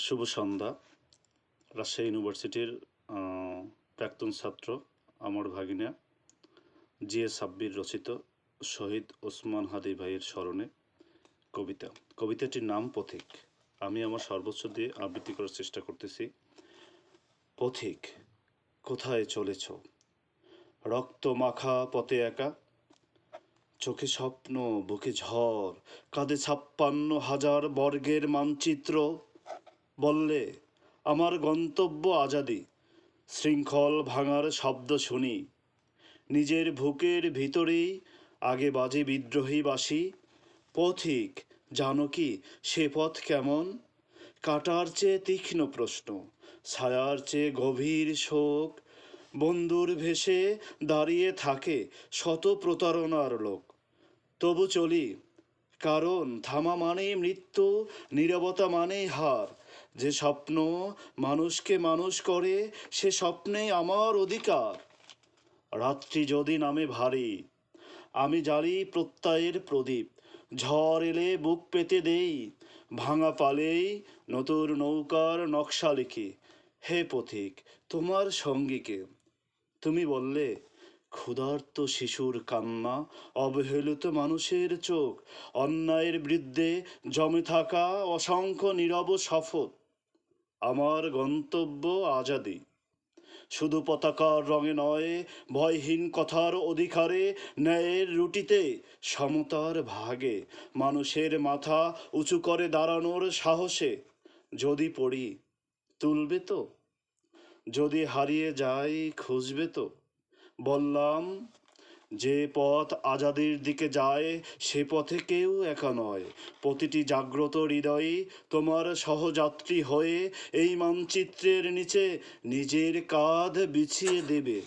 শুভ সন্ধ্যা। রাজশাহী ইউনিভার্সিটির প্রাক্তন ছাত্র আমার ভাগিনা জিএ সাব্বির রচিত শহীদ ওসমান হাদি ভাইয়ের স্মরণে কবিতা। কবিতাটির নাম পথিক। আমি আমার সর্বোচ্চ দিয়ে আবৃত্তি করার চেষ্টা করতেছি। পথিক, কোথায় চলেছ? রক্ত মাখা পথে একা, চোখে স্বপ্ন, বুকে ঝড়, কাঁধে ৫৬,০০০ বর্গের মানচিত্র। বললে আমার গন্তব্য আজাদি, শৃঙ্খল ভাঙার শব্দ শুনি, নিজের বুকের ভিতরেই আগে বাজে বিদ্রোহী বাঁশি। পথিক, জানো কি সে পথ কেমন? কাটার চেয়ে তীক্ষ্ণ প্রশ্ন, ছায়ার চেয়ে গভীর শোক। বন্ধুর ভেসে দাঁড়িয়ে থাকে শত প্রতারণার লোক। তবু চলি, কারণ থামা মানেই মৃত্যু, নীরবতা মানেই হার। যে স্বপ্ন মানুষকে মানুষ করে, সে স্বপ্নেই আমার অধিকার। রাত্রি যদি নামে ভারী, আমি জ্বালি প্রত্যয়ের প্রদীপ। ঝড় এলে বুক পেতে দেই, ভাঙা পালেই নতুন নৌকার নকশা লিখি। হে পথিক, তোমার সঙ্গীকে। তুমি বললে ক্ষুধার্ত শিশুর কান্না, অবহেলিত মানুষের চোখ, অন্যায়ের বিরুদ্ধে জমে থাকা অসংখ্য নীরব শপথ। আমার গন্তব্য আজাদি, শুধু পতাকার রঙে নয়, ভয়হীন কথার অধিকারে, ন্যায়ের রুটিতে, সমতার ভাগে, মানুষের মাথা উঁচু করে দাঁড়ানোর সাহসে। যদি পড়ি, তুলবে তো? যদি হারিয়ে যাই, খুঁজবে তো? বললাম, যে পথ আজাদির দিকে যায়, সে পথে কেউ একা নয়। প্রতিটি জাগ্রত হৃদয়ে তোমার সহযাত্রী হয়ে এই মানচিত্রের নিচে নিজের কাঁধ বিছিয়ে দেবে।